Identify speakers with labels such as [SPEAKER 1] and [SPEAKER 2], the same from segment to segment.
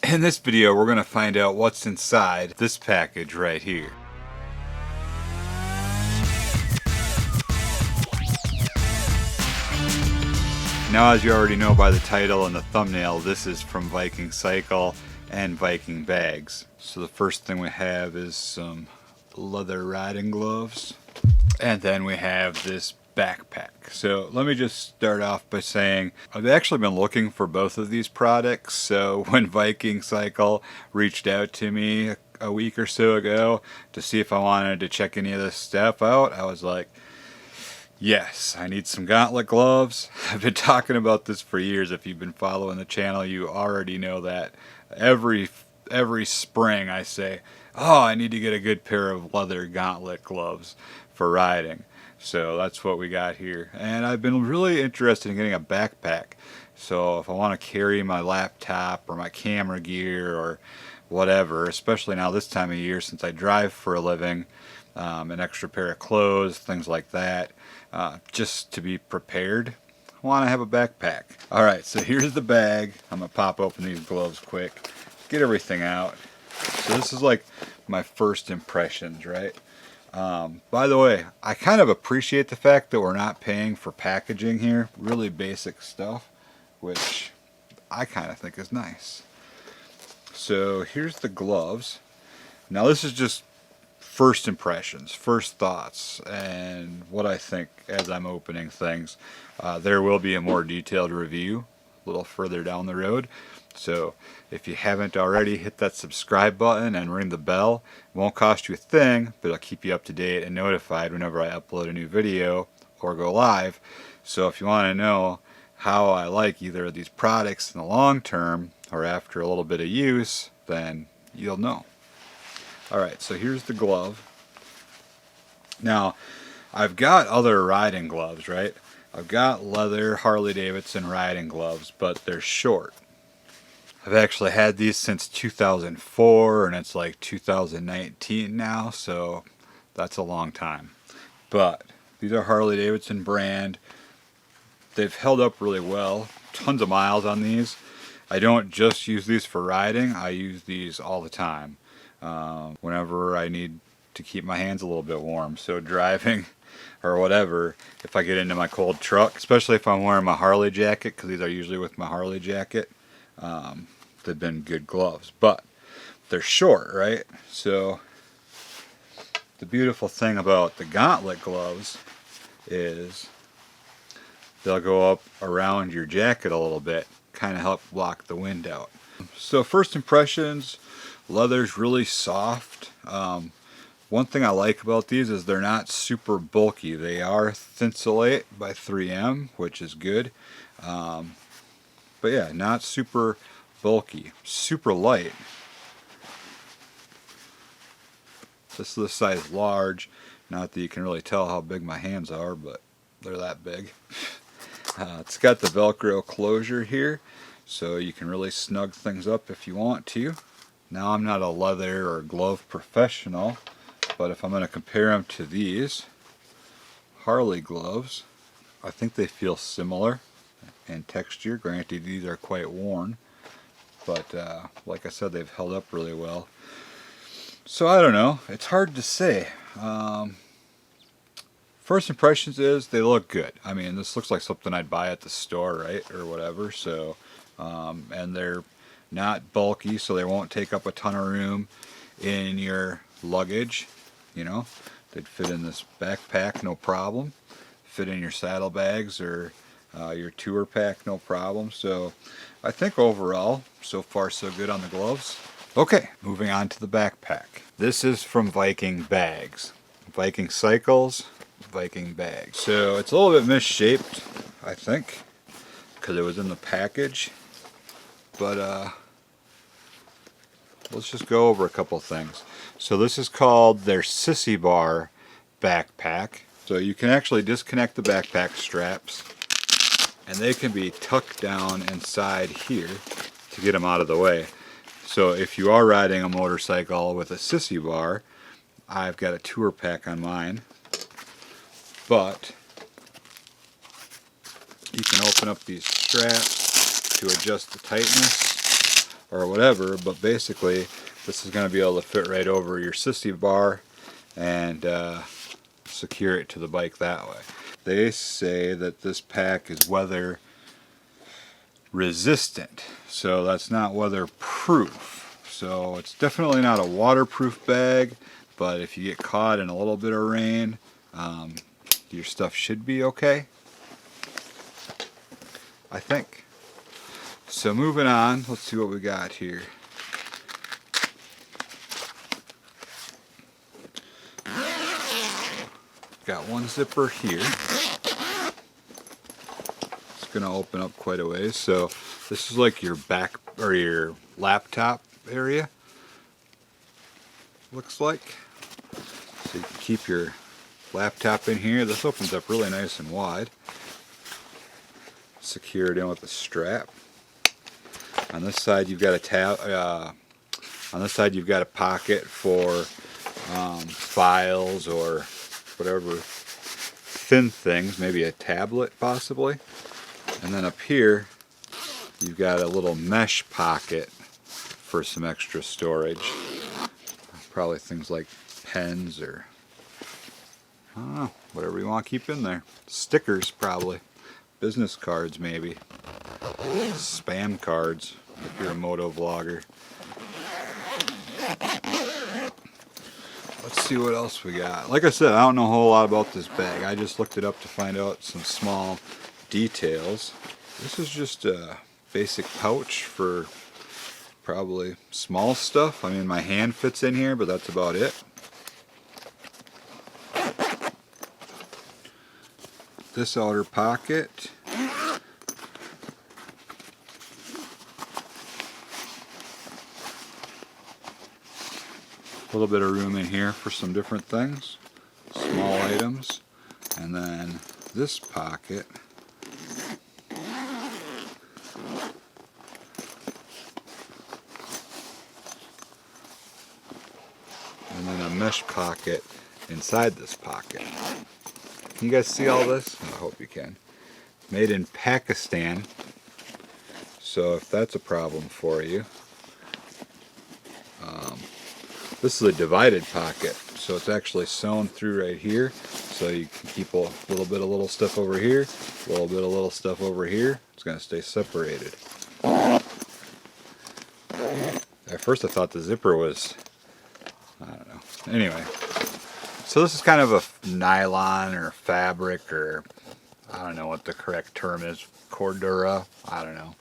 [SPEAKER 1] In this video, we're going to find out what's inside this package right here. Now, as you already know by the title and the thumbnail, this is from Viking Cycle and Viking Bags. So the first thing we have is some leather riding gloves. And then we have this backpack. So let me just start off by saying I've actually been looking for both of these products. So when Viking Cycle reached out to me a week or so ago to see if I wanted to check any of this stuff out, I was like, yes, I need some Gauntlet gloves. I've been talking about this for years. If you've been following the channel, you already know that. Every spring I say, oh, I need to get a good pair of leather Gauntlet gloves for riding. So that's what we got here. And I've been really interested in getting a backpack. So if I want to carry my laptop or my camera gear or whatever, especially now this time of year since I drive for a living, an extra pair of clothes, things like that, just to be prepared, I want to have a backpack. Alright, so here's the bag. I'm going to pop open these gloves quick, get everything out. So this is like my first impressions, right? By the way, I kind of appreciate the fact that we're not paying for packaging here. Really basic stuff, which I kind of think is nice. So here's the gloves. Now this is just first impressions, first thoughts, and what I think as I'm opening things. There will be a more detailed review a little further down the road. So if you haven't already, hit that subscribe button and ring the bell. It won't cost you a thing, but it'll keep you up to date and notified whenever I upload a new video or go live. So if you want to know how I like either of these products in the long term or after a little bit of use, then you'll know. Alright, so here's the glove. Now, I've got other riding gloves, right? I've got leather Harley-Davidson riding gloves, but they're short. I've actually had these since 2004, and it's like 2019 now, so that's a long time. But these are Harley-Davidson brand. They've held up really well. Tons of miles on these. I don't just use these for riding, I use these all the time. Whenever I need to keep my hands a little bit warm. So driving or whatever, if I get into my cold truck, especially if I'm wearing my Harley jacket, because these are usually with my Harley jacket, they've been good gloves. But they're short, right? So the beautiful thing about the Gauntlet gloves is they'll go up around your jacket a little bit, kind of help block the wind out. So first impressions, leather's really soft. One thing I like about these is they're not super bulky. They are Thinsulate by 3M, which is good. But yeah, not super bulky. Super light. This is the size large. Not that you can really tell how big my hands are, but they're that big. It's got the Velcro closure here, so you can really snug things up if you want to. Now, I'm not a leather or glove professional, but if I'm going to compare them to these Harley gloves, I think they feel similar in texture. Granted, these are quite worn, but like I said, they've held up really well. So I don't know, it's hard to say. First impressions is they look good. I mean, this looks like something I'd buy at the store, right, or whatever. So and they're not bulky, so they won't take up a ton of room in your luggage. You know, they'd fit in this backpack, no problem. Fit in your saddlebags or your tour pack, no problem. So I think overall, so far so good on the gloves. Okay, moving on to the backpack. This is from Viking Bags. Viking Cycles, Viking Bags. So it's a little bit misshaped, I think, because it was in the package. But let's just go over a couple things. So this is called their Sissy Bar Backpack. So you can actually disconnect the backpack straps, and they can be tucked down inside here to get them out of the way. So if you are riding a motorcycle with a Sissy Bar, I've got a tour pack on mine, but you can open up these straps to adjust the tightness, or whatever, but basically this is going to be able to fit right over your Sissy bar and secure it to the bike that way. They say that this pack is weather resistant, so that's not weatherproof. So it's definitely not a waterproof bag, but if you get caught in a little bit of rain, your stuff should be okay, I think. So moving on, let's see what we got here. Got one zipper here. It's gonna open up quite a ways. So this is like your back or your laptop area, looks like. So you can keep your laptop in here. This opens up really nice and wide. Secure it in with a strap. On this side you've got a on this side you've got a pocket for files or whatever thin things, maybe a tablet possibly. And then up here you've got a little mesh pocket for some extra storage. Probably things like pens or I don't know, whatever you want to keep in there. Stickers probably. Business cards maybe. Spam cards if you're a moto vlogger. Let's see what else we got. Like I said, I don't know a whole lot about this bag. I just looked it up to find out some small details. This is just a basic pouch for probably small stuff. I mean, my hand fits in here, but that's about it. This outer pocket. A little bit of room in here for some different things, small items, and then this pocket and then a mesh pocket inside this pocket. Can you guys see all this? I hope you can. Made in Pakistan, so if that's a problem for you. This is a divided pocket, so it's actually sewn through right here, so you can keep a little bit of little stuff over here, a little bit of little stuff over here. It's going to stay separated. At first I thought the zipper was, I don't know. Anyway, so this is kind of a nylon or fabric, or I don't know what the correct term is, Cordura, I don't know.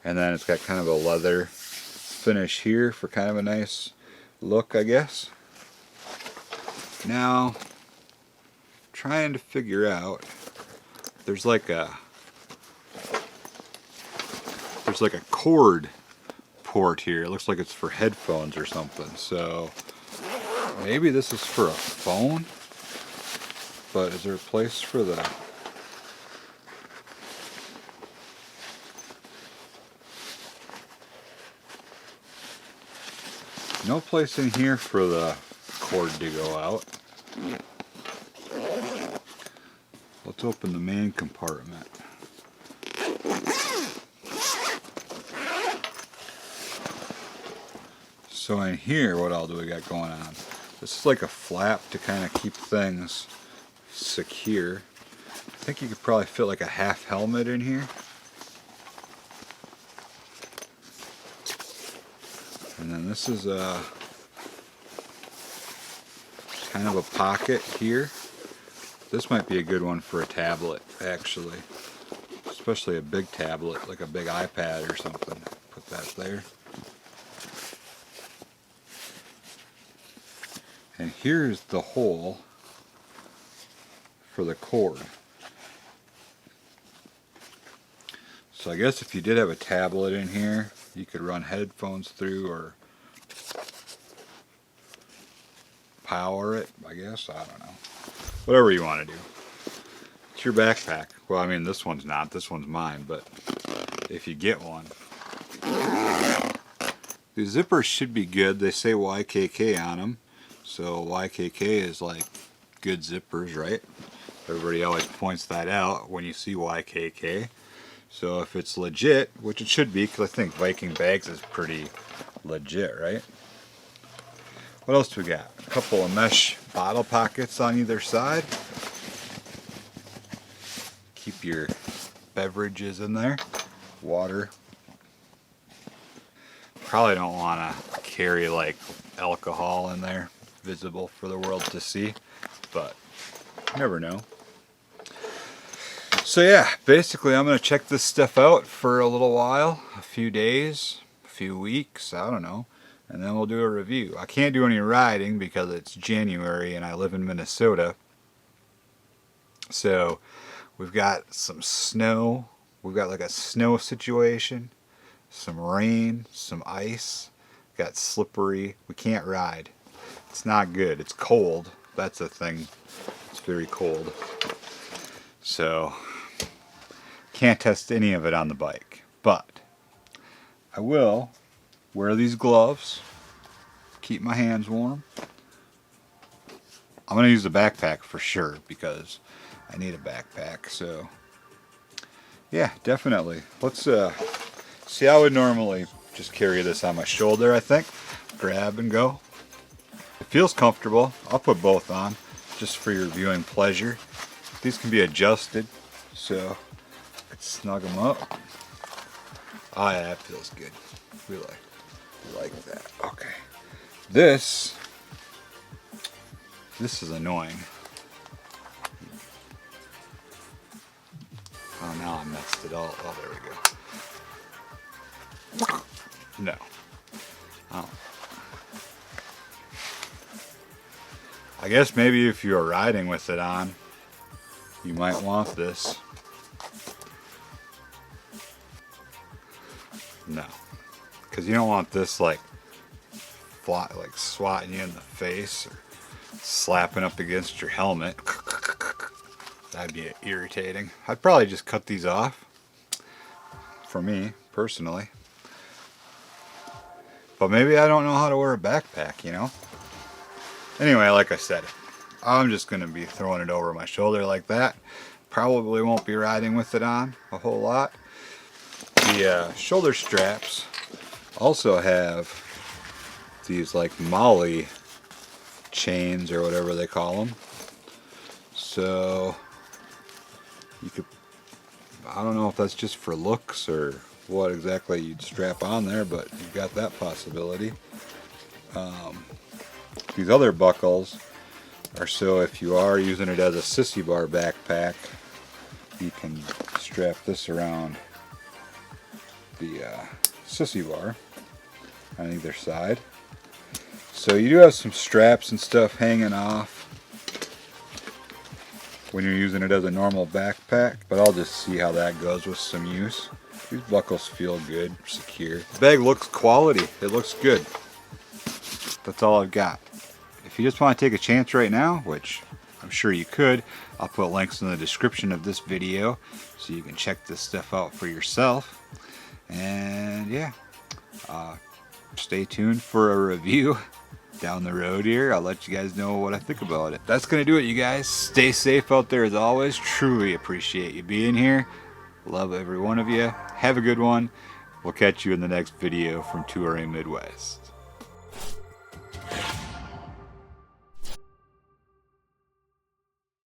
[SPEAKER 1] And then it's got kind of a leather finish here for kind of a nice look, I guess. Now, trying to figure out, there's like a cord port here. It looks like it's for headphones or something. So maybe this is for a phone, but is there a place for the no place in here for the cord to go out. Let's open the main compartment. So in here, what all do we got going on? This is like a flap to kind of keep things secure. I think you could probably fit like a half helmet in here. And then this is a kind of a pocket here. This might be a good one for a tablet, actually. Especially a big tablet, like a big iPad or something. Put that there. And here's the hole for the cord. So I guess if you did have a tablet in here, you could run headphones through or power it, I guess. I don't know. Whatever you want to do. It's your backpack. Well, I mean, this one's not. This one's mine, but if you get one. The zippers should be good. They say YKK on them. So YKK is like good zippers, right? Everybody always points that out when you see YKK. So if it's legit, which it should be, because I think Viking Bags is pretty legit, right? What else do we got? A couple of mesh bottle pockets on either side. Keep your beverages in there. Water. Probably don't want to carry like alcohol in there, visible for the world to see, but you never know. So yeah, basically I'm going to check this stuff out for a little while, a few days, a few weeks, I don't know, and then we'll do a review. I can't do any riding because it's January and I live in Minnesota. So we've got some snow, we've got like a snow situation, some rain, some ice, got slippery, we can't ride. It's not good, it's cold, that's the thing, it's very cold. So can't test any of it on the bike, but I will wear these gloves, keep my hands warm. I'm going to use the backpack for sure because I need a backpack. So yeah, definitely. Let's see, I would normally just carry this on my shoulder, I think. Grab and go. It feels comfortable. I'll put both on just for your viewing pleasure. These can be adjusted, so I could snug them up. Oh yeah, that feels good. We like that. Okay. This is annoying. Oh, now I messed it all. Oh, there we go. No. Oh. I guess maybe if you were riding with it on, you might want this. No, because you don't want this like swatting you in the face or slapping up against your helmet. That'd be irritating. I'd probably just cut these off, for me personally. But maybe I don't know how to wear a backpack, you know. Anyway, like I said, I'm just going to be throwing it over my shoulder like that. Probably won't be riding with it on a whole lot. The shoulder straps also have these like molly chains or whatever they call them. So you could, I don't know if that's just for looks or what exactly you'd strap on there, but you've got that possibility. These other buckles are so if you are using it as a Sissy Bar backpack, you can strap this around the Sissy Bar on either side. So you do have some straps and stuff hanging off when you're using it as a normal backpack, but I'll just see how that goes with some use. These buckles feel good, secure. The bag looks quality, it looks good. That's all I've got. If you just want to take a chance right now, which I'm sure you could, I'll put links in the description of this video so you can check this stuff out for yourself. And yeah, stay tuned for a review down the road here. I'll let you guys know what I think about it. That's gonna do it, you guys. Stay safe out there as always. Truly appreciate you being here. Love every one of you. Have a good one. We'll catch you in the next video from Touring Midwest.